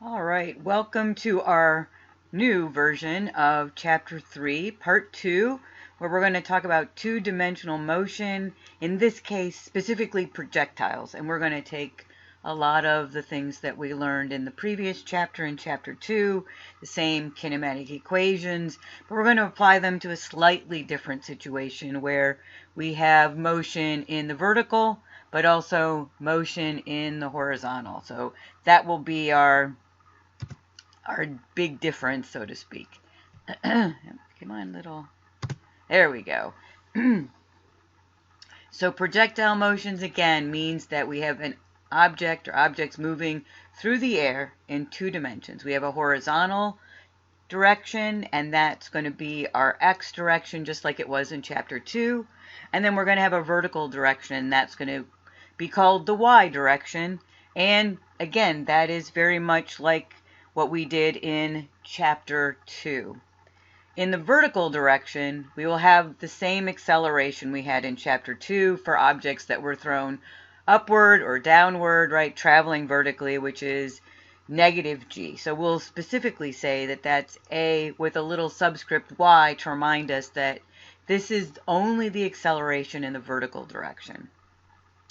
All right, welcome to our new version of Chapter 3, Part 2, where we're going to talk about two-dimensional motion, in this case, specifically projectiles. And we're going to take a lot of the things that we learned in the previous chapter, in Chapter 2, the same kinematic equations, but we're going to apply them to a slightly different situation where we have motion in the vertical, but also motion in the horizontal. So that will be our big difference, so to speak. Come on, little. There we go. So projectile motions, again, means that we have an object or objects moving through the air in two dimensions. We have a horizontal direction, and that's going to be our x direction, just like it was in Chapter 2. And then we're going to have a vertical direction, and that's going to be called the y direction. And again, that is very much like what we did in Chapter 2. In the vertical direction, we will have the same acceleration we had in Chapter 2 for objects that were thrown upward or downward, right, traveling vertically, which is negative g. So we'll specifically say that that's a with a little subscript y to remind us that this is only the acceleration in the vertical direction.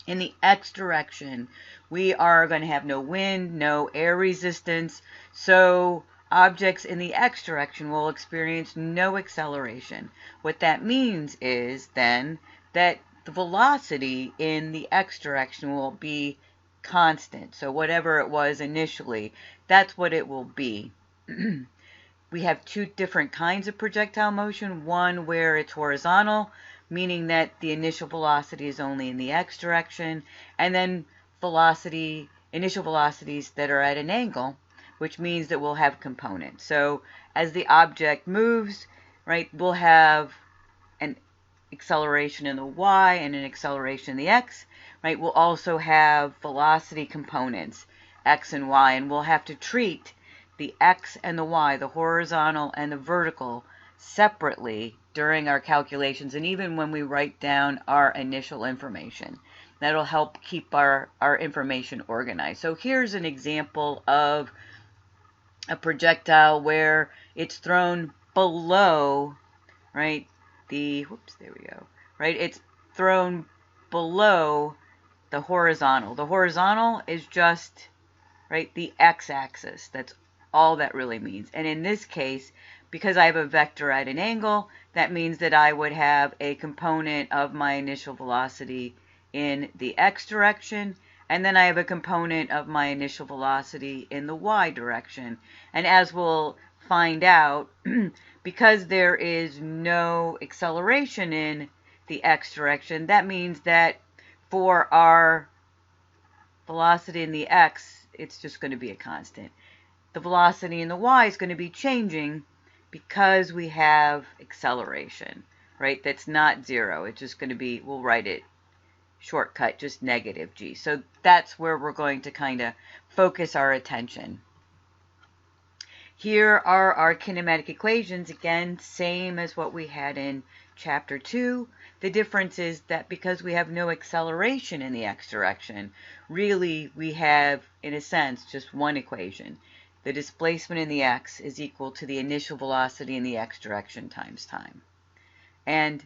In the x direction, we are going to have no wind, no air resistance, so objects in the x direction will experience no acceleration. What that means is then that the velocity in the x direction will be constant. So whatever it was initially, that's what it will be. We have two different kinds of projectile motion, one where it's horizontal, meaning that the initial velocity is only in the x direction, and then initial velocities that are at an angle, which means that we'll have components. So as the object moves, right, we'll have an acceleration in the y and an acceleration in the x, right? We'll also have velocity components, x and y, and we'll have to treat the x and the y, the horizontal and the vertical, separately during our calculations and even when we write down our initial information. That'll help keep our information organized. So here's an example of a projectile where it's thrown below, right, there we go, right, it's thrown below the horizontal. The horizontal is just, right, the x-axis. That's all that really means. And in this case, because I have a vector at an angle, that means that I would have a component of my initial velocity in the x direction, and then I have a component of my initial velocity in the y direction. And as we'll find out, because there is no acceleration in the x direction, that means that for our velocity in the x, it's just going to be a constant. The velocity in the y is going to be changing because we have acceleration, right? That's not zero. It's just going to be, we'll write it shortcut, just negative g. So that's where we're going to kind of focus our attention. Here are our kinematic equations, again, same as what we had in Chapter 2. The difference is that because we have no acceleration in the x direction, really we have, in a sense, just one equation. The displacement in the x is equal to the initial velocity in the x direction times time. And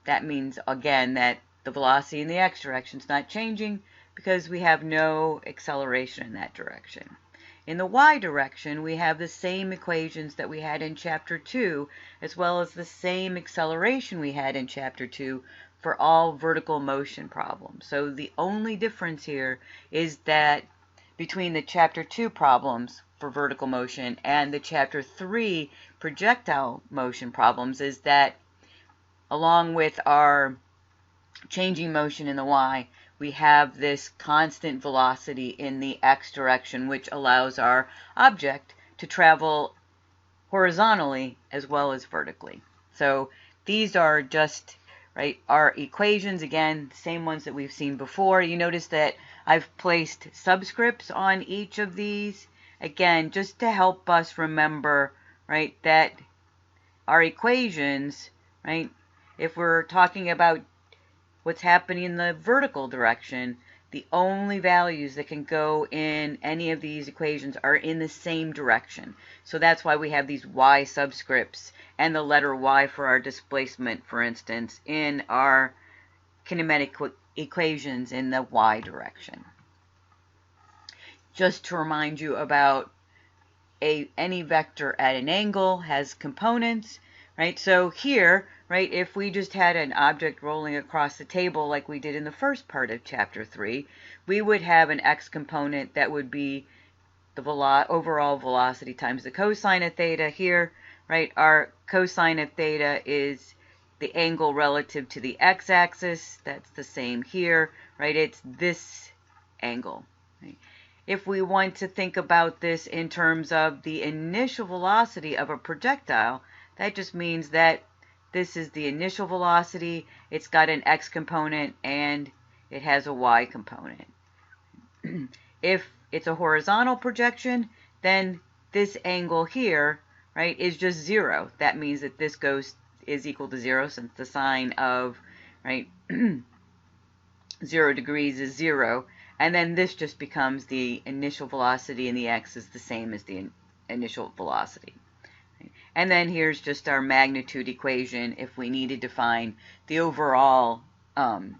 that means, again, that the velocity in the x direction is not changing because we have no acceleration in that direction. In the y direction, we have the same equations that we had in Chapter 2, as well as the same acceleration we had in Chapter 2 for all vertical motion problems. So the only difference here is that between the Chapter 2 problems for vertical motion and the Chapter 3 projectile motion problems is that along with our changing motion in the y, we have this constant velocity in the x direction, which allows our object to travel horizontally as well as vertically. So these are just, right, our equations, again, same ones that we've seen before. You notice that I've placed subscripts on each of these, again, just to help us remember, right, that our equations, right, if we're talking about what's happening in the vertical direction, the only values that can go in any of these equations are in the same direction. So that's why we have these y subscripts and the letter y for our displacement, for instance, in our kinematic equations in the y direction. Just to remind you about any vector at an angle has components, right? So here, right, if we just had an object rolling across the table like we did in the first part of chapter 3, we would have an x component that would be the overall velocity times the cosine of theta. Here, right, our cosine of theta is the angle relative to the x-axis. That's the same here, right? It's this angle, right? If we want to think about this in terms of the initial velocity of a projectile, that just means that this is the initial velocity, it's got an x component, and it has a y component. If it's a horizontal projection, then this angle here, right, is just 0. That means that this is equal to 0, since the sine of, right, 0 degrees is 0. And then this just becomes the initial velocity, and the x is the same as the initial velocity. And then here's just our magnitude equation if we needed to find the overall,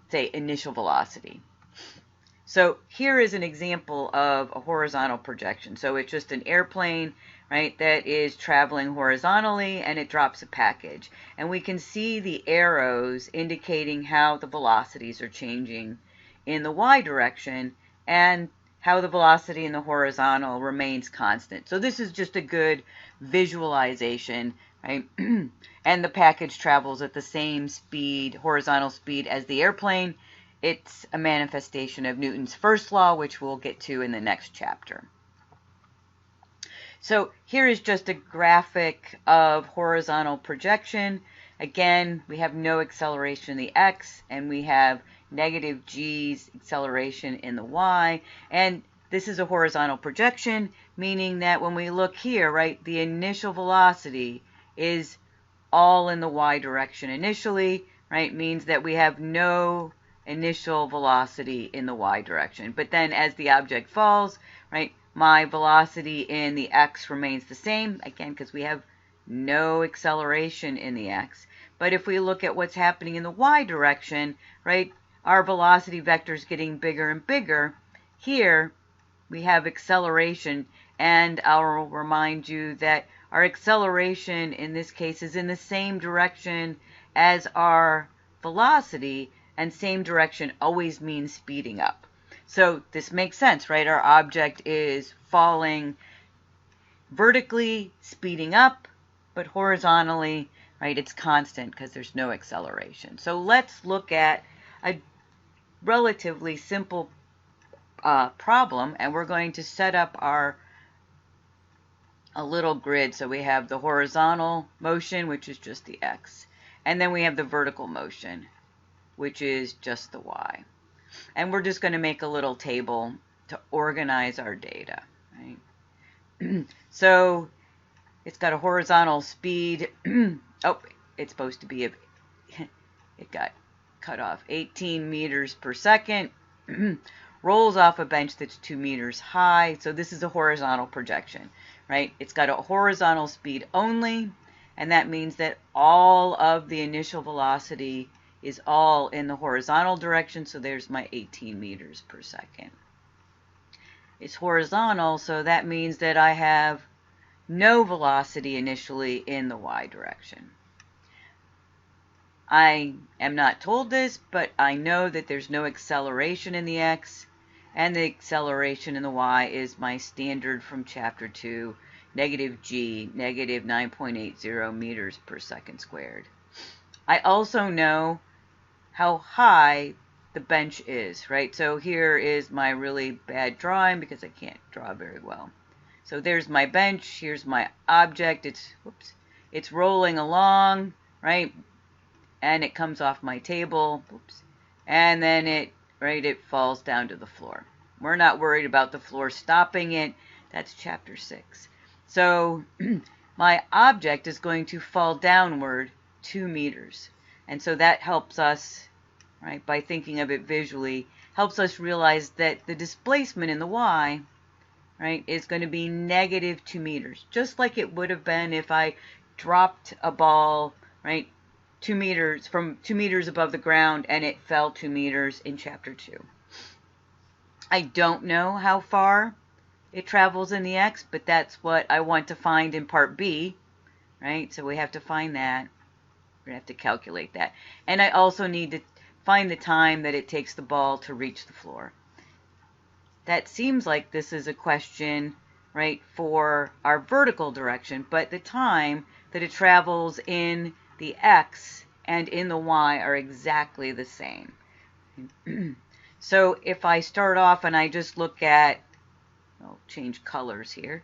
say, initial velocity. So here is an example of a horizontal projection. So it's just an airplane, right, that is traveling horizontally, and it drops a package. And we can see the arrows indicating how the velocities are changing in the y direction, and how the velocity in the horizontal remains constant. So this is just a good visualization, right? And the package travels at the same speed, horizontal speed, as the airplane. It's a manifestation of Newton's first law, which we'll get to in the next chapter. So here is just a graphic of horizontal projection. Again, we have no acceleration in the x, and we have negative g's acceleration in the y. And this is a horizontal projection, meaning that when we look here, right, the initial velocity is all in the y direction initially, right, means that we have no initial velocity in the y direction. But then as the object falls, right, my velocity in the x remains the same, again, because we have no acceleration in the x. But if we look at what's happening in the y direction, right, our velocity vector is getting bigger and bigger. Here we have acceleration, and I'll remind you that our acceleration in this case is in the same direction as our velocity, and same direction always means speeding up. So this makes sense, right? Our object is falling vertically, speeding up, but horizontally, right, it's constant because there's no acceleration. So let's look at a relatively simple problem, and we're going to set up a little grid. So we have the horizontal motion, which is just the x, and then we have the vertical motion, which is just the y. And we're just going to make a little table to organize our data, right? So it's got a horizontal speed. Oh, it's supposed to be, it got cut off, 18 meters per second. Rolls off a bench that's 2 meters high. So this is a horizontal projection, right? It's got a horizontal speed only, and that means that all of the initial velocity is all in the horizontal direction. So there's my 18 meters per second. It's horizontal, so that means that I have no velocity initially in the y direction. I am not told this, but I know that there's no acceleration in the x, and the acceleration in the y is my standard from chapter 2, negative g, negative 9.80 meters per second squared. I also know how high the bench is, right? So here is my really bad drawing because I can't draw very well. So there's my bench, here's my object, it's rolling along, right? And it comes off my table, and then it falls down to the floor. We're not worried about the floor stopping it. That's chapter 6. So my object is going to fall downward 2 meters. And so that helps us, right, by thinking of it visually, helps us realize that the displacement in the y, right, is going to be negative 2 meters, just like it would have been if I dropped a ball, right, 2 meters from 2 meters above the ground and it fell 2 meters in chapter 2. I don't know how far it travels in the x, but that's what I want to find in part B, right? So we have to find that. We're going to have to calculate that. And I also need to find the time that it takes the ball to reach the floor. That seems like this is a question, right, for our vertical direction, but the time that it travels in the x and in the y are exactly the same. So if I start off and I just look at, I'll change colors here.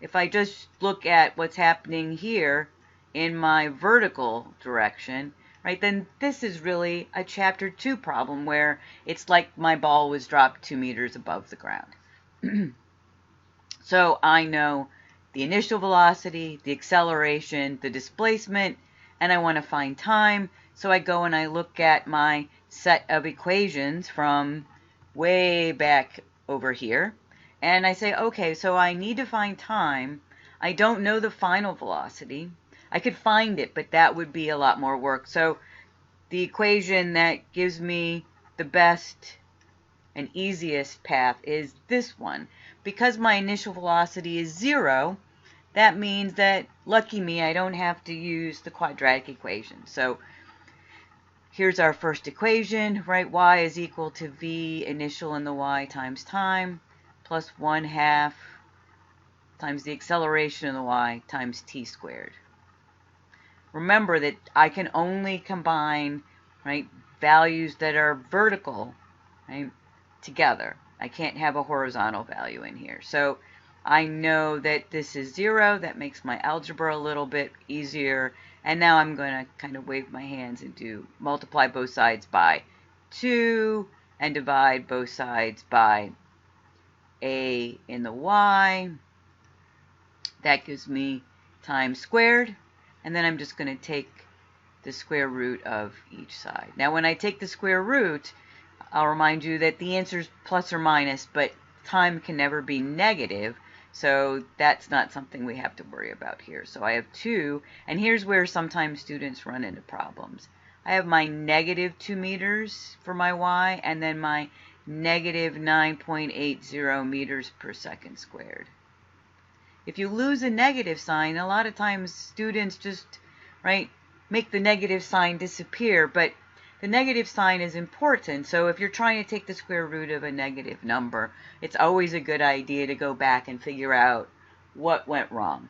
If I just look at what's happening here in my vertical direction, right, then this is really a chapter 2 problem where it's like my ball was dropped 2 meters above the ground. So I know the initial velocity, the acceleration, the displacement, and I want to find time. So I go and I look at my set of equations from way back over here. And I say, okay, so I need to find time. I don't know the final velocity. I could find it, but that would be a lot more work. So the equation that gives me the best and easiest path is this one. Because my initial velocity is 0, that means that, lucky me, I don't have to use the quadratic equation. So here's our first equation, right? Y is equal to v initial in the y times time plus 1/2 times the acceleration in the y times t squared. Remember that I can only combine, right, values that are vertical, right, together. I can't have a horizontal value in here. So I know that this is 0. That makes my algebra a little bit easier. And now I'm going to kind of wave my hands and do multiply both sides by 2 and divide both sides by a in the y. That gives me time squared. And then I'm just going to take the square root of each side. Now when I take the square root, I'll remind you that the answer is plus or minus, but time can never be negative, so that's not something we have to worry about here. So I have 2, and here's where sometimes students run into problems. I have my negative 2 meters for my y, and then my negative 9.80 meters per second squared. If you lose a negative sign, a lot of times students just, right, make the negative sign disappear, but the negative sign is important. So if you're trying to take the square root of a negative number, it's always a good idea to go back and figure out what went wrong.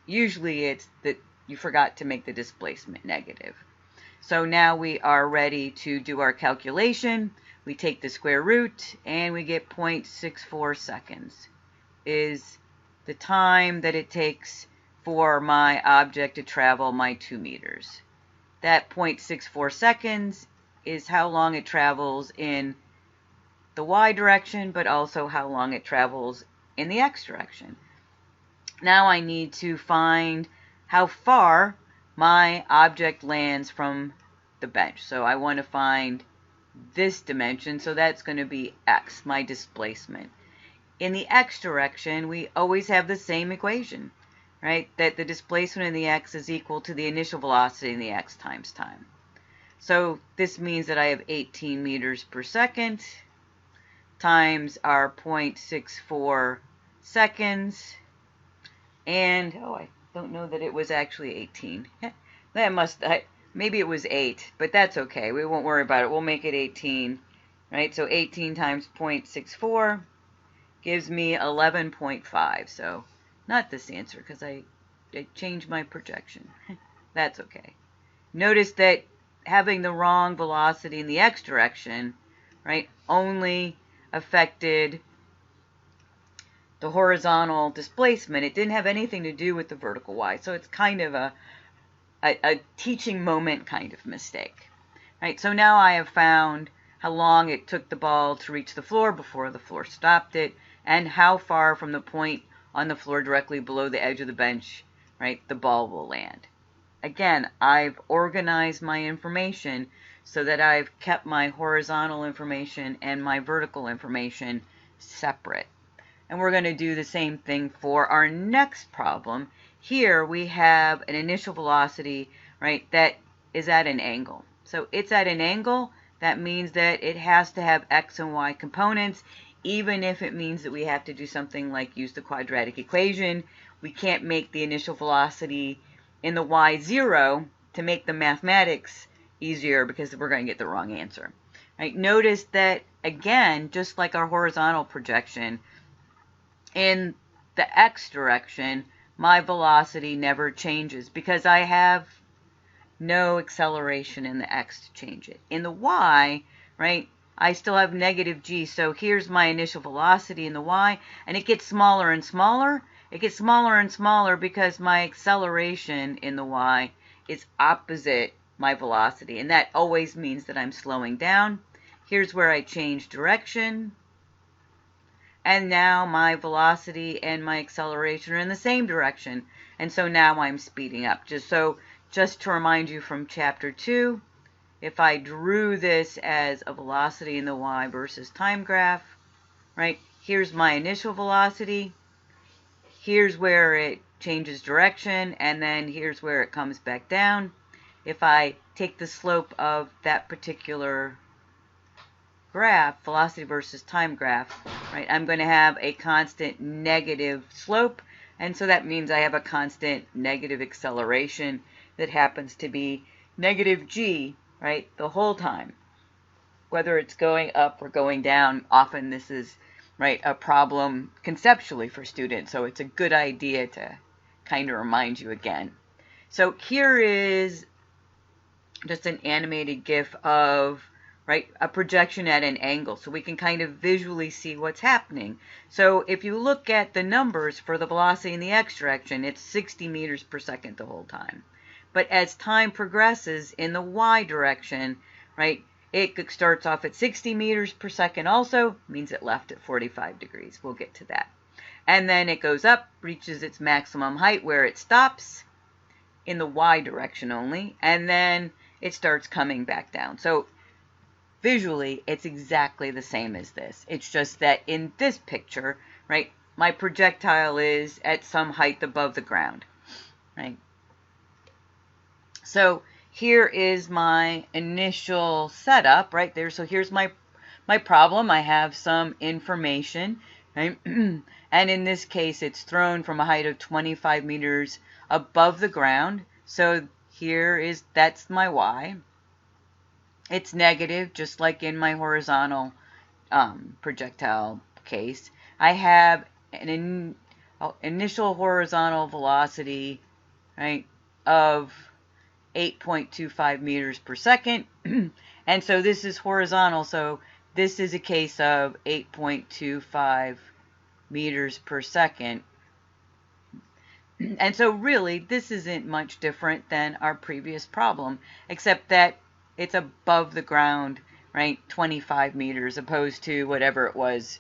Usually it's that you forgot to make the displacement negative. So now we are ready to do our calculation. We take the square root and we get 0.64 seconds is the time that it takes for my object to travel my 2 meters. That 0.64 seconds is how long it travels in the y direction, but also how long it travels in the x direction. Now I need to find how far my object lands from the bench. So I want to find this dimension, so that's going to be x, my displacement. In the x direction, we always have the same equation, right? That the displacement in the x is equal to the initial velocity in the x times time. So this means that I have 18 meters per second times our 0.64 seconds. And, oh, I don't know that it was actually 18. Maybe it was 8, but that's okay. We won't worry about it. We'll make it 18, right? So 18 times 0.64 gives me 11.5. So not this answer because I changed my projection. That's okay. Notice that having the wrong velocity in the x direction, right, only affected the horizontal displacement. It didn't have anything to do with the vertical y. So it's kind of a teaching moment kind of mistake. Right, so now I have found how long it took the ball to reach the floor before the floor stopped it, and how far from the point on the floor directly below the edge of the bench, right, the ball will land. Again, I've organized my information so that I've kept my horizontal information and my vertical information separate. And we're going to do the same thing for our next problem. Here we have an initial velocity, right, that is at an angle. So it's at an angle. That means that it has to have x and y components, even if it means that we have to do something like use the quadratic equation. We can't make the initial velocity in the y 0 to make the mathematics easier because we're going to get the wrong answer. Right? Notice that, again, just like our horizontal projection, in the x direction, my velocity never changes because I have no acceleration in the x to change it. In the y, right, I still have negative g, so here's my initial velocity in the y, and it gets smaller and smaller. It gets smaller and smaller because my acceleration in the y is opposite my velocity, and that always means that I'm slowing down. Here's where I change direction, and now my velocity and my acceleration are in the same direction, and so now I'm speeding up. Just to remind you from chapter 2, if I drew this as a velocity in the y versus time graph, right, here's my initial velocity, here's where it changes direction, and then here's where it comes back down. If I take the slope of that particular graph, velocity versus time graph, right, I'm going to have a constant negative slope, and so that means I have a constant negative acceleration that happens to be negative g, right, the whole time. Whether it's going up or going down, often this is, right, a problem conceptually for students, so it's a good idea to kind of remind you again. So here is just an animated GIF of, right, a projection at an angle, so we can kind of visually see what's happening. So if you look at the numbers for the velocity in the x direction, it's 60 meters per second the whole time. But as time progresses in the y direction, right, it starts off at 60 meters per second also, means it left at 45 degrees. We'll get to that. And then it goes up, reaches its maximum height where it stops in the y direction only, and then it starts coming back down. So visually, it's exactly the same as this. It's just that in this picture, right, my projectile is at some height above the ground, right? So here is my initial setup right there. So here's my problem. I have some information, right? And in this case, it's thrown from a height of 25 meters above the ground. So that's my y. It's negative, just like in my horizontal projectile case. I have an initial horizontal velocity, right, of 8.25 meters per second. And so this is horizontal, so this is a case of 8.25 meters per second. And so really, this isn't much different than our previous problem, except that it's above the ground, right, 25 meters, opposed to whatever it was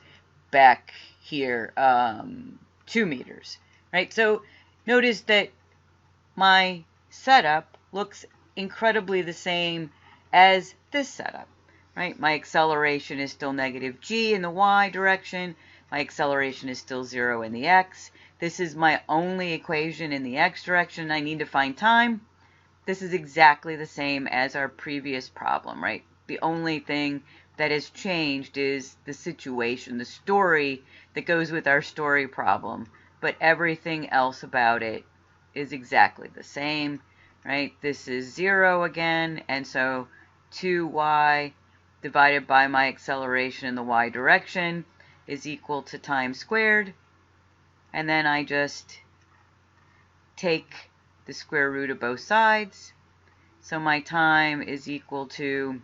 back here, 2 meters, right? So notice that my setup looks incredibly the same as this setup, right? My acceleration is still negative g in the y direction. My acceleration is still 0 in the x. This is my only equation in the x direction. I need to find time. This is exactly the same as our previous problem, right? The only thing that has changed is the situation, the story that goes with our story problem, but everything else about it is exactly the same, right? This is 0 again, and so 2y divided by my acceleration in the y direction is equal to time squared, and then I just take the square root of both sides, so my time is equal to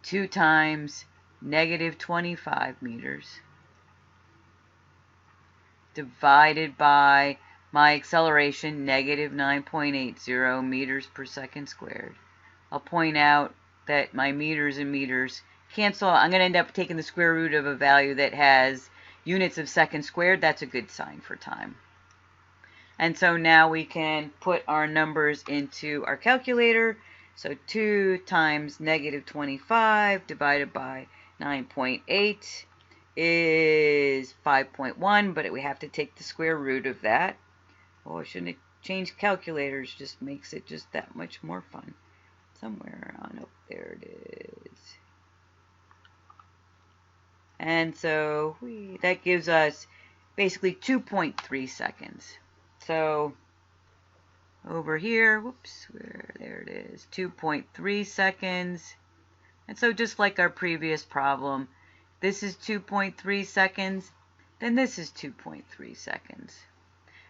2 times negative 25 meters divided by my acceleration, negative 9.80 meters per second squared. I'll point out that my meters and meters cancel. I'm going to end up taking the square root of a value that has units of seconds squared. That's a good sign for time. And so now we can put our numbers into our calculator. So 2 times negative 25 divided by 9.8 is 5.1, but we have to take the square root of that. Oh, I shouldn't have changed calculators, just makes it just that much more fun. Somewhere on up there it is. And so that gives us basically 2.3 seconds. So over here, whoops, there it is, 2.3 seconds. And so just like our previous problem, this is 2.3 seconds, then this is 2.3 seconds.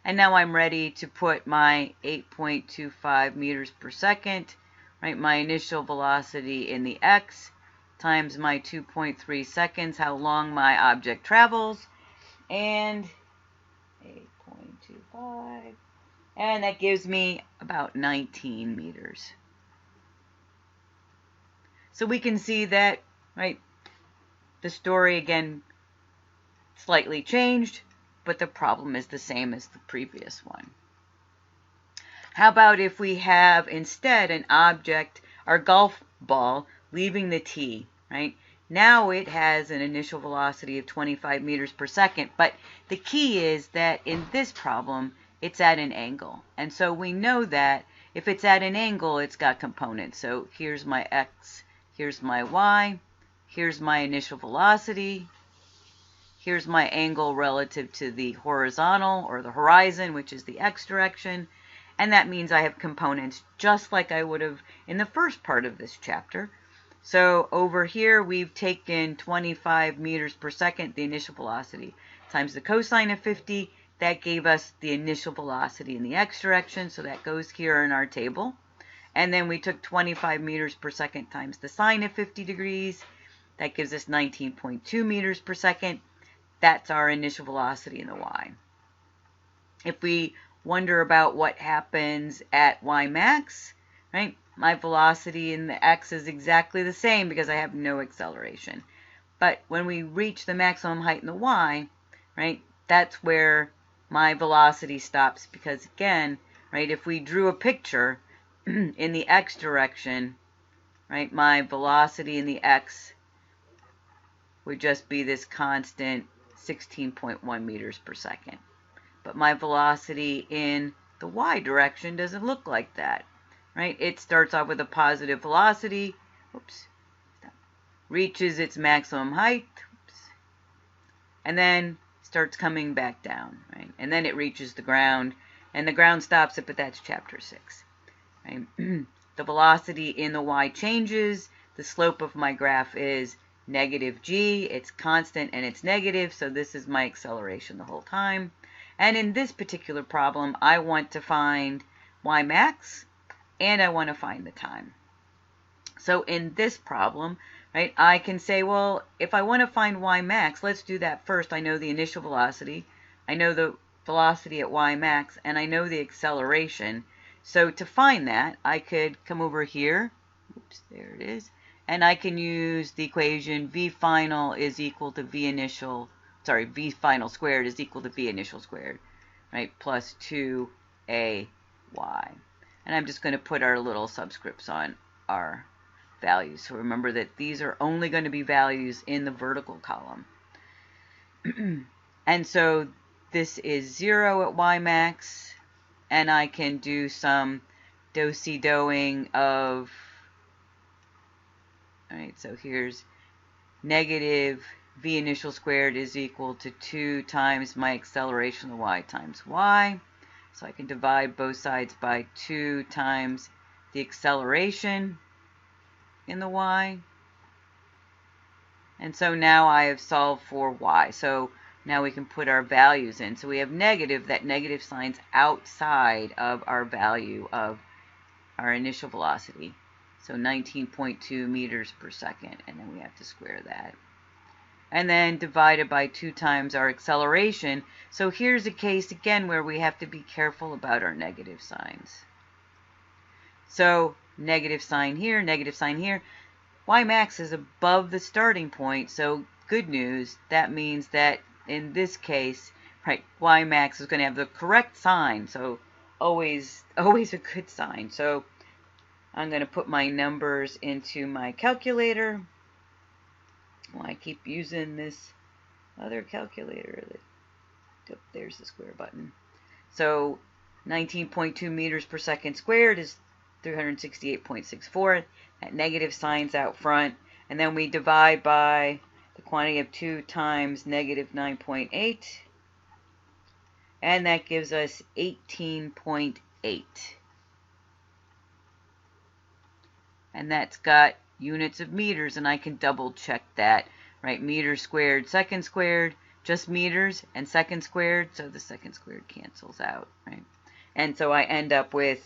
And now I'm ready to put my 8.25 meters per second, right, my initial velocity in the x, times my 2.3 seconds, how long my object travels, and 8.25, and that gives me about 19 meters. So we can see that, right, the story again slightly changed, but the problem is the same as the previous one. How about if we have instead an object, our golf ball, leaving the tee, right? Now it has an initial velocity of 25 meters per second, but the key is that in this problem, it's at an angle. And so we know that if it's at an angle, it's got components. So here's my x, here's my y, here's my initial velocity, here's my angle relative to the horizontal or the horizon, which is the x direction. And that means I have components just like I would have in the first part of this chapter. So over here, we've taken 25 meters per second, the initial velocity, times the cosine of 50. That gave us the initial velocity in the x direction, so that goes here in our table. And then we took 25 meters per second times the sine of 50 degrees. That gives us 19.2 meters per second. That's our initial velocity in the y. If we wonder about what happens at y max, right? My velocity in the x is exactly the same because I have no acceleration. But when we reach the maximum height in the y, right, that's where my velocity stops because, again, right, if we drew a picture in the x direction, right, my velocity in the x would just be this constant 16.1 meters per second. But my velocity in the y direction doesn't look like that, right? It starts off with a positive velocity, reaches its maximum height, and then starts coming back down, right? And then it reaches the ground, and the ground stops it, but that's chapter 6, right? The velocity in the y changes. The slope of my graph is negative g. It's constant and it's negative, so this is my acceleration the whole time. And in this particular problem, I want to find y max, and I want to find the time. So in this problem, right, I can say, well, if I want to find y max, let's do that first. I know the initial velocity, I know the velocity at y max, and I know the acceleration. So to find that, I could come over here, there it is, and I can use the equation v final is equal to v final squared is equal to v initial squared, right, plus 2ay. And I'm just going to put our little subscripts on our values. So remember that these are only going to be values in the vertical column. And so this is 0 at y max, and I can do some do-si-doing of, all right, so here's negative v initial squared is equal to 2 times my acceleration of y times y. So I can divide both sides by 2 times the acceleration in the y. And so now I have solved for y. So now we can put our values in. So we have negative, that negative sign's outside of our value of our initial velocity. So 19.2 meters per second, and then we have to square that. And then divided by 2 times our acceleration. So here's a case again where we have to be careful about our negative signs. So negative sign here, negative sign here. Y max is above the starting point, so good news. That means that in this case, right, Y max is going to have the correct sign, so always a good sign. So I'm going to put my numbers into my calculator. Well, I keep using this other calculator. Oh, there's the square button. So 19.2 meters per second squared is 368.64. That negative sign's out front. And then we divide by the quantity of 2 times negative 9.8. And that gives us 18.8. And that's got units of meters, and I can double check that, right? Meters squared, second squared, just meters, and second squared, so the second squared cancels out, right? And so I end up with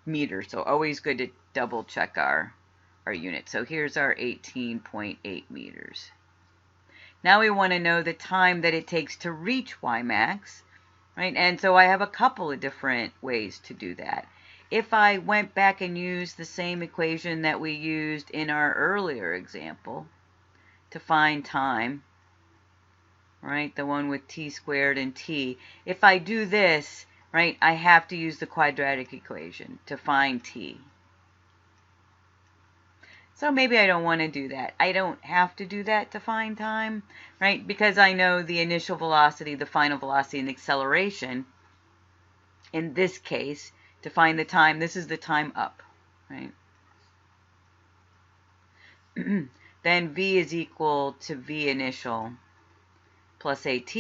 meters, so always good to double check our units. So here's our 18.8 meters. Now we want to know the time that it takes to reach Ymax, right? And so I have a couple of different ways to do that. If I went back and used the same equation that we used in our earlier example to find time, right, the one with t squared and t, if I do this, right, I have to use the quadratic equation to find t. So maybe I don't want to do that. I don't have to do that to find time, right, because I know the initial velocity, the final velocity, and the acceleration. In this case, to find the time, this is the time up, right? Then v is equal to v initial plus at.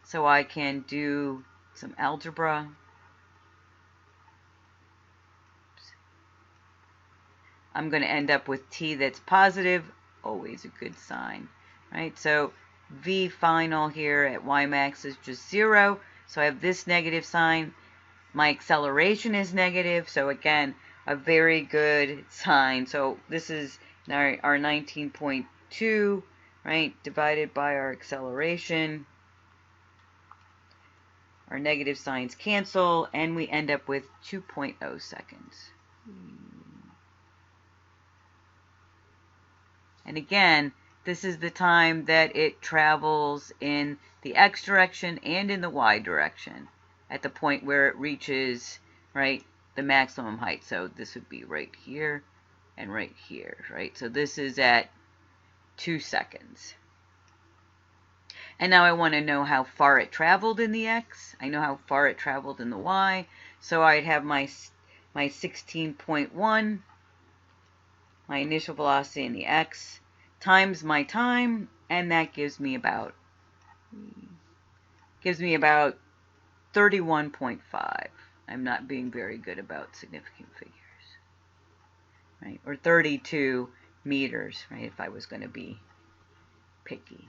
So I can do some algebra. I'm going to end up with t that's positive, always a good sign, right? So v final here at Ymax is just 0. So I have this negative sign. My acceleration is negative, so again, a very good sign. So this is our 19.2, right, divided by our acceleration. Our negative signs cancel, and we end up with 2.0 seconds. And again, this is the time that it travels in the x direction and in the y direction at the point where it reaches, right, the maximum height. So this would be right here and right here, right? So this is at 2 seconds. And now I want to know how far it traveled in the x. I know how far it traveled in the y. So I'd have my 16.1, my initial velocity in the x, times my time, and that gives me about 31.5. I'm not being very good about significant figures, right? Or 32 meters, right, if I was going to be picky.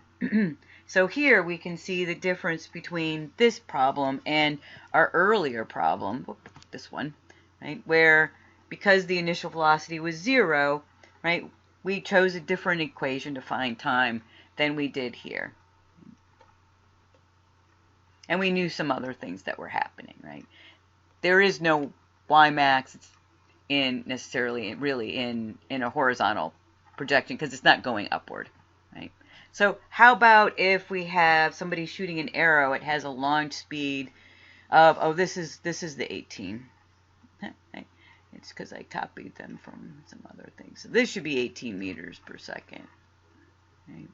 So here we can see the difference between this problem and our earlier problem, this one, right, where because the initial velocity was 0, right, we chose a different equation to find time than we did here. And we knew some other things that were happening, right? There is no Ymax necessarily really in a horizontal projection because it's not going upward, right? So how about if we have somebody shooting an arrow, it has a launch speed of, oh, this is the 18. It's because I copied them from some other things. So this should be 18 meters per second. Right?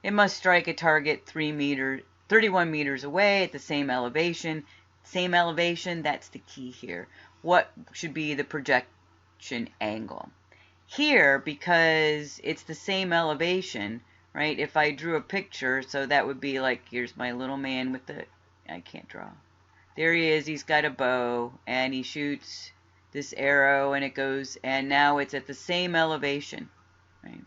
It must strike a target 31 meters away at the same elevation. Same elevation, that's the key here. What should be the projection angle? Here, because it's the same elevation, right, if I drew a picture, so that would be like, here's my little man with the, I can't draw. There he is, he's got a bow, and he shoots this arrow, and it goes, and now it's at the same elevation, right?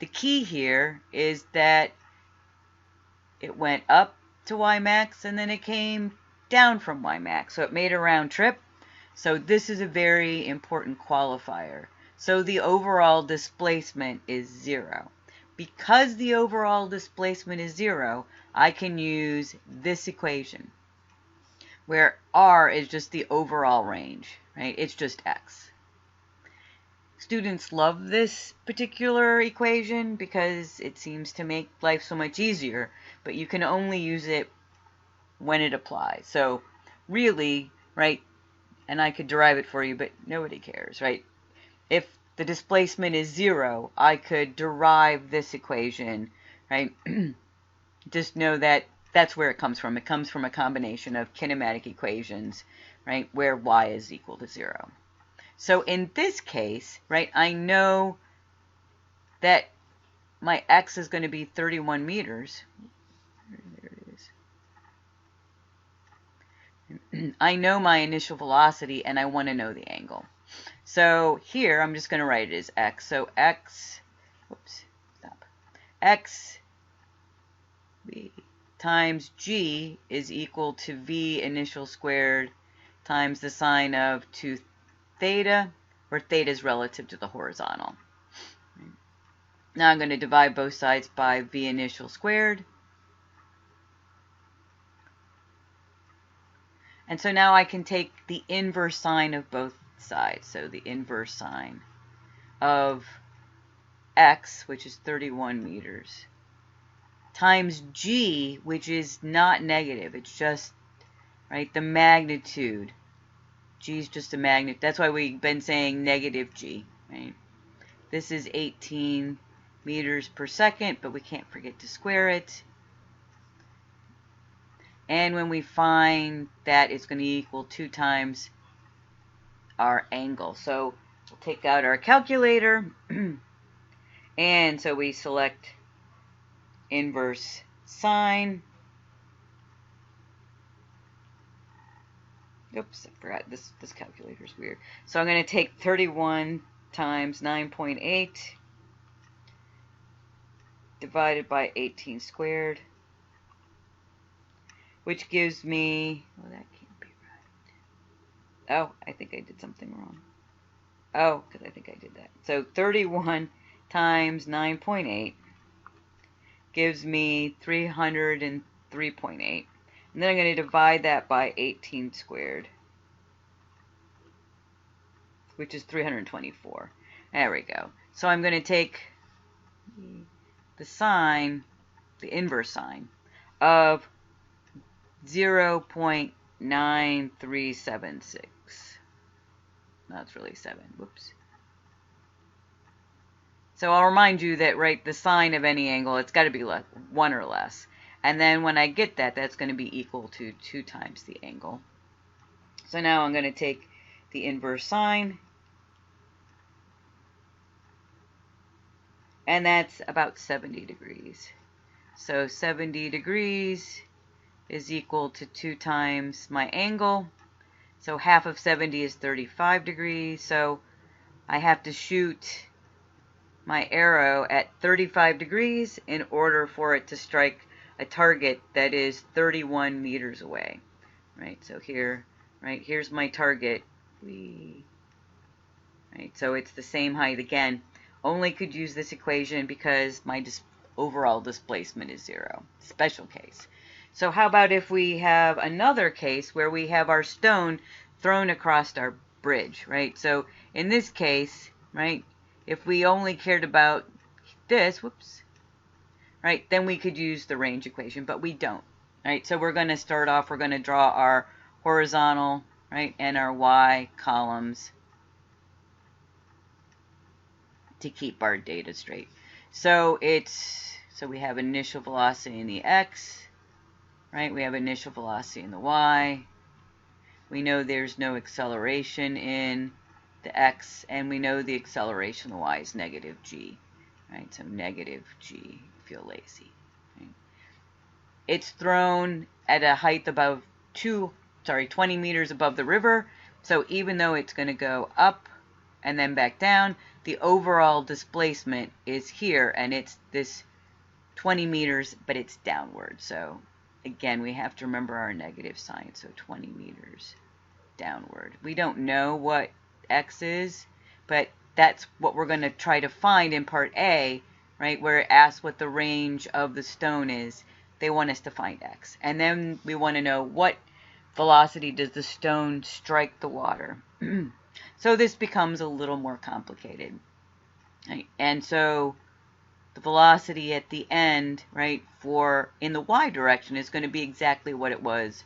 The key here is that it went up to Ymax, and then it came down from Ymax, so it made a round trip. So this is a very important qualifier. So the overall displacement is 0. Because the overall displacement is 0, I can use this equation, where r is just the overall range, right? It's just x. Students love this particular equation because it seems to make life so much easier, but you can only use it when it applies. So really, right, and I could derive it for you, but nobody cares, right? If the displacement is 0, I could derive this equation, right? Just know that that's where it comes from. It comes from a combination of kinematic equations, right, where y is equal to 0. So in this case, right, I know that my x is going to be 31 meters. There it is. I know my initial velocity, and I want to know the angle. So here, I'm just going to write it as x. So x, whoops, stop. X v times g is equal to v initial squared times the sine of 2 theta, where theta is relative to the horizontal. Now I'm going to divide both sides by v initial squared. And so now I can take the inverse sine of both sides. So the inverse sine of x, which is 31 meters, times g, which is not negative. It's just, right, the magnitude. G is just a magnitude. That's why we've been saying negative g, right? This is 18 meters per second, but we can't forget to square it. And when we find that, it's going to equal 2 times our angle. So we'll take out our calculator, and so we select inverse sine. Oops, I forgot, this calculator is weird. So I'm going to take 31 times 9.8 divided by 18 squared, which gives me, well, that can't be right. Oh, I think I did something wrong. Oh, because I think I did that. So 31 times 9.8 gives me 303.8. And then I'm going to divide that by 18 squared, which is 324. There we go. So I'm going to take the sine, the inverse sine, of 0.9376. No, it's really 7. Whoops. So I'll remind you that, right, the sine of any angle, it's got to be 1 or less. And then when I get that, that's going to be equal to 2 times the angle. So now I'm going to take the inverse sine, and that's about 70 degrees. So 70 degrees is equal to 2 times my angle. So half of 70 is 35 degrees. So I have to shoot my arrow at 35 degrees in order for it to strike a target that is 31 meters away. Right, so here, right, here's my target. Right, so it's the same height again. Only could use this equation because my overall displacement is 0. Special case. So how about if we have another case where we have our stone thrown across our bridge, right? So in this case, right, if we only cared about this, whoops, right, then we could use the range equation, but we don't, right? So we're going to start off, we're going to draw our horizontal, right, and our y columns to keep our data straight. So we have initial velocity in the x, right? We have initial velocity in the y. We know there's no acceleration in the x, and we know the acceleration in the y is negative g, right? So negative g, feel lazy. Right? It's thrown at a height above 20 meters above the river. So even though it's going to go up and then back down, the overall displacement is here, and it's this 20 meters, but it's downward. So again, we have to remember our negative sign, so 20 meters downward. We don't know what x is, but that's what we're going to try to find in part A, right, where it asks what the range of the stone is. They want us to find x. And then we want to know what velocity does the stone strike the water. So this becomes a little more complicated. Right? And so the velocity at the end, right, for in the y direction is going to be exactly what it was,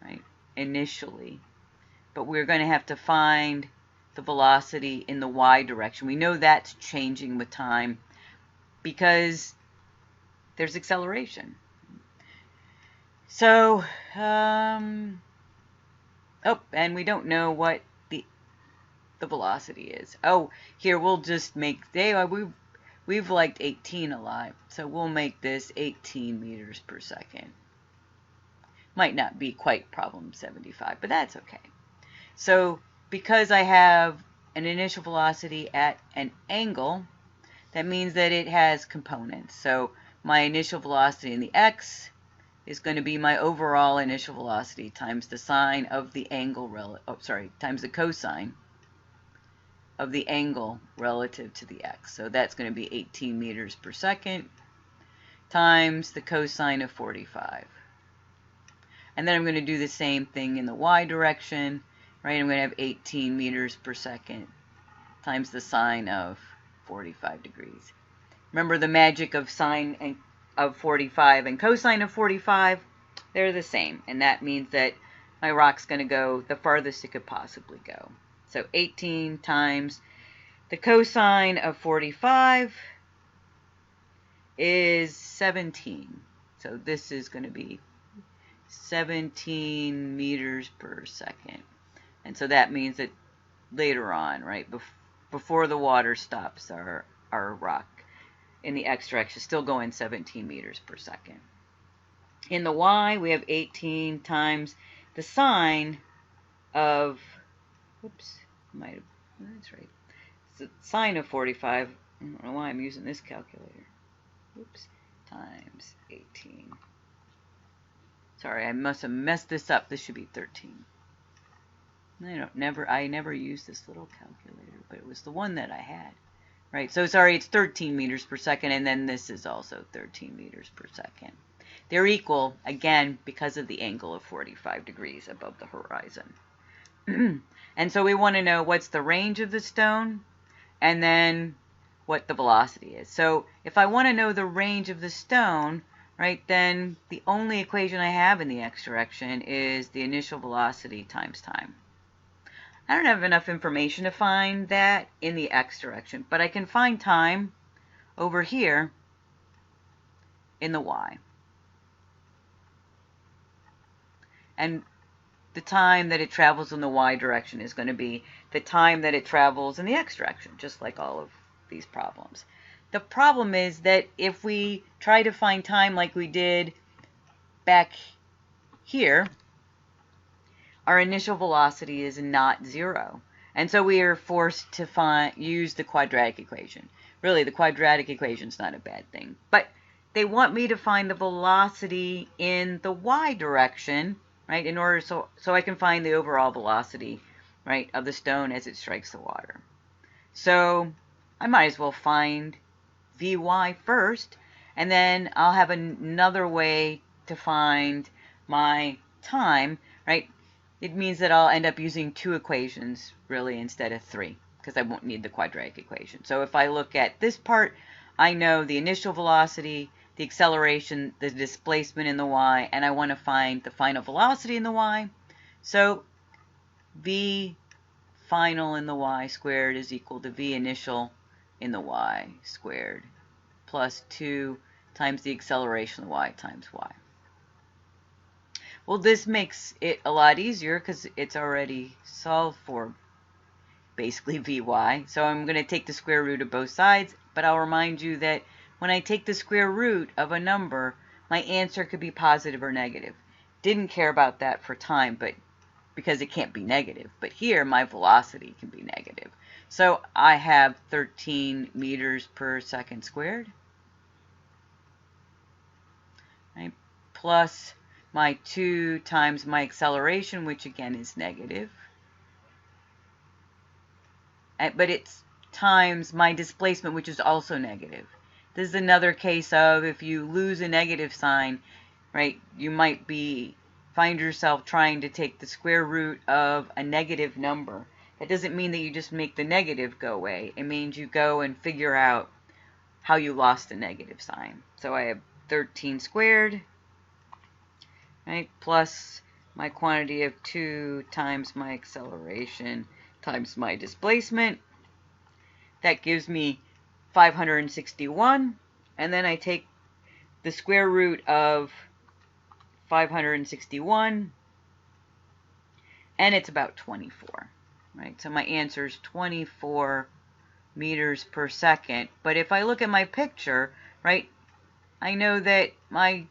right, initially. but we're going to have to find the velocity in the y direction. We know that's changing with time because there's acceleration. So, and we don't know what the velocity is. Oh, here we'll just make, we've liked 18 a lot, so we'll make this 18 meters per second. Might not be quite problem 75, but that's okay. So because I have an initial velocity at an angle, that means that it has components. So my initial velocity in the x is going to be my overall initial velocity times the sine of the angle, times the cosine of the angle relative to the x. So that's going to be 18 meters per second times the cosine of 45. And then I'm going to do the same thing in the y direction, right? I'm going to have 18 meters per second times the sine of 45 degrees. Remember the magic of sine of 45 and cosine of 45? They're the same, and that means that my rock's going to go the farthest it could possibly go. So 18 times the cosine of 45 is 17. So this is going to be 17 meters per second. And so that means that later on, right, before the water stops, our rock in the x direction is still going 17 meters per second. In the y, we have 18 times the sine of, that's right, so sine of 45, I don't know why I'm using this calculator, times 18. Sorry, I must have messed this up. This should be 13. I never used this little calculator, but it was the one that I had. Right, so sorry, it's 13 meters per second, and then this is also 13 meters per second. They're equal, again, because of the angle of 45 degrees above the horizon. And so we want to know what's the range of the stone, and then what the velocity is. So if I want to know the range of the stone, right, then the only equation I have in the x direction is the initial velocity times time. I don't have enough information to find that in the x direction, but I can find time over here in the y. And the time that it travels in the y direction is going to be the time that it travels in the x direction, just like all of these problems. The problem is that if we try to find time like we did back here, our initial velocity is not 0. And so we are forced to use the quadratic equation. Really, the quadratic equation is not a bad thing. But they want me to find the velocity in the y direction, right, in order so I can find the overall velocity, right, of the stone as it strikes the water. So I might as well find Vy first, and then I'll have another way to find my time, right? It means that I'll end up using 2 equations, really, instead of 3, because I won't need the quadratic equation. So if I look at this part, I know the initial velocity, the acceleration, the displacement in the y, and I want to find the final velocity in the y. So v final in the y squared is equal to v initial in the y squared plus 2 times the acceleration of the y times y. Well, this makes it a lot easier because it's already solved for basically Vy. So I'm going to take the square root of both sides, but I'll remind you that when I take the square root of a number, my answer could be positive or negative. Didn't care about that for time, but because it can't be negative. But here, my velocity can be negative. So I have 13 meters per second squared, right, plus my 2 times my acceleration, which again is negative. But it's times my displacement, which is also negative. This is another case of if you lose a negative sign, right, you might find yourself trying to take the square root of a negative number. That doesn't mean that you just make the negative go away. It means you go and figure out how you lost the negative sign. So I have 13 squared, right, plus my quantity of 2 times my acceleration times my displacement. That gives me 561. And then I take the square root of 561, and it's about 24, right? So my answer is 24 meters per second. But if I look at my picture, right, I know that my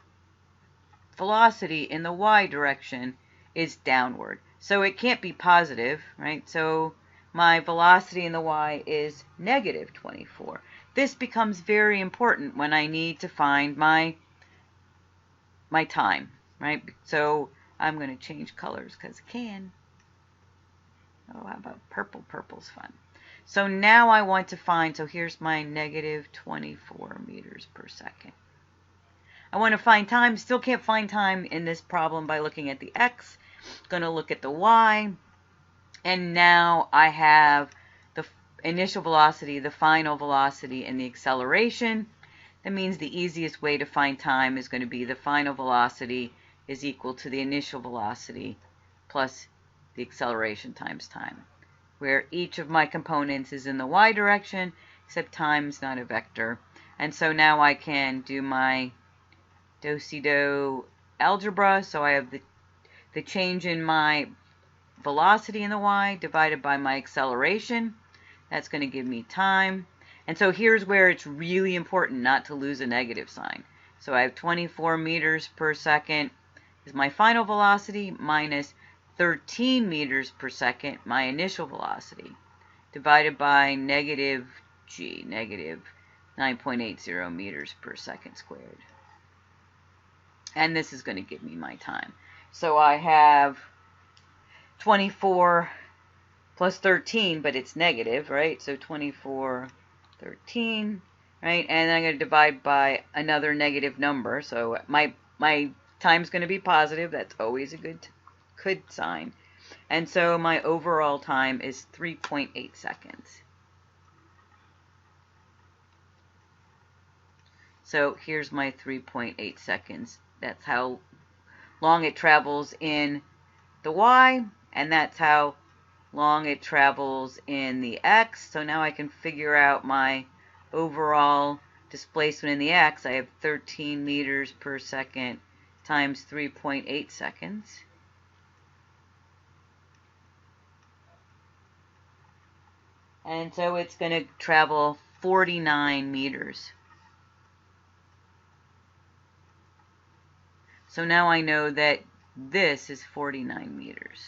velocity in the y direction is downward. So it can't be positive, right? So my velocity in the y is negative 24. This becomes very important when I need to find my time, right? So I'm going to change colors because I can. Oh, how about purple? Purple's fun. So now I want to find, so here's my negative 24 meters per second. I want to find time. Still can't find time in this problem by looking at the x. Going to look at the y. And now I have the initial velocity, the final velocity, and the acceleration. That means the easiest way to find time is going to be the final velocity is equal to the initial velocity plus the acceleration times time, where each of my components is in the y direction, except time's not a vector. And so now I can do my do-si-do algebra. So I have the change in my velocity in the y divided by my acceleration. That's going to give me time. And so here's where it's really important not to lose a negative sign. So I have 24 meters per second is my final velocity minus 13 meters per second, my initial velocity, divided by negative g, negative 9.80 meters per second squared. And this is going to give me my time. So I have 24 plus 13, but it's negative, right? So 24, 13, right? And I'm going to divide by another negative number. So my time's going to be positive. That's always a good sign. And so my overall time is 3.8 seconds. So here's my 3.8 seconds. That's how long it travels in the y, and that's how long it travels in the x. So now I can figure out my overall displacement in the x. I have 13 meters per second times 3.8 seconds. And so it's going to travel 49 meters. So now I know that this is 49 meters.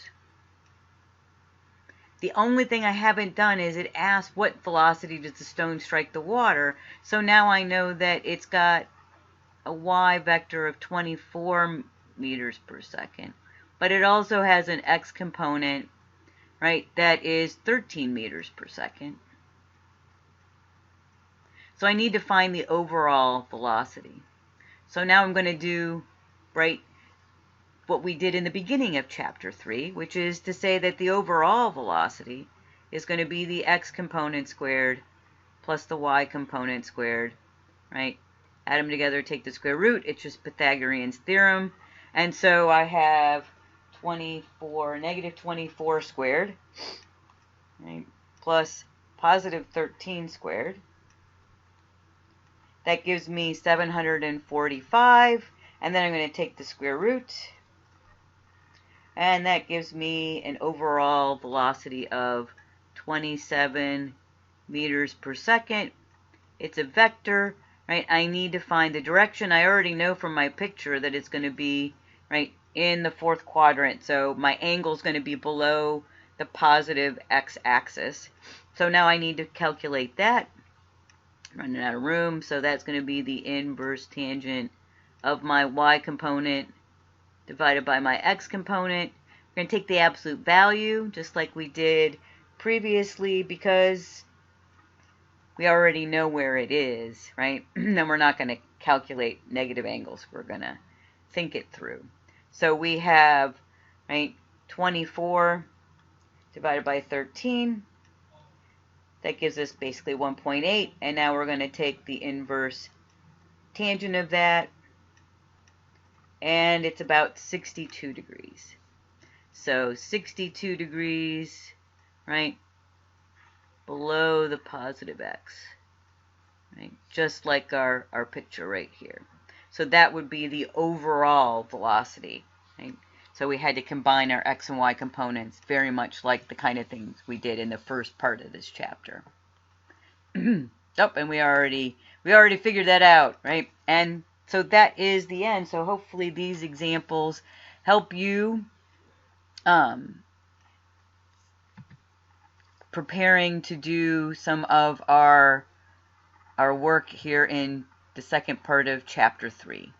The only thing I haven't done is it asks what velocity does the stone strike the water. So now I know that it's got a y vector of 24 meters per second. But it also has an x component, right, that is 13 meters per second. So I need to find the overall velocity. So now I'm going to do, right, what we did in the beginning of chapter 3, which is to say that the overall velocity is going to be the x component squared plus the y component squared, right? Add them together, take the square root. It's just Pythagorean's theorem. And so I have negative 24 squared, right, plus positive 13 squared. That gives me 745. And then I'm going to take the square root. And that gives me an overall velocity of 27 meters per second. It's a vector, right? I need to find the direction. I already know from my picture that it's going to be, right, in the fourth quadrant. So my angle is going to be below the positive x-axis. So now I need to calculate that. I'm running out of room. So that's going to be the inverse tangent of my y component divided by my x component. We're going to take the absolute value, just like we did previously, because we already know where it is, right? Then we're not going to calculate negative angles. We're going to think it through. So we have, right, 24 divided by 13. That gives us basically 1.8. And now we're going to take the inverse tangent of that, and it's about 62 degrees. So 62 degrees, right, below the positive x, right, just like our picture right here. So that would be the overall velocity, right? So we had to combine our x and y components, very much like the kind of things we did in the first part of this chapter. Oh, and we already figured that out, right? And so that is the end. So hopefully these examples help you preparing to do some of our work here in the second part of chapter 3.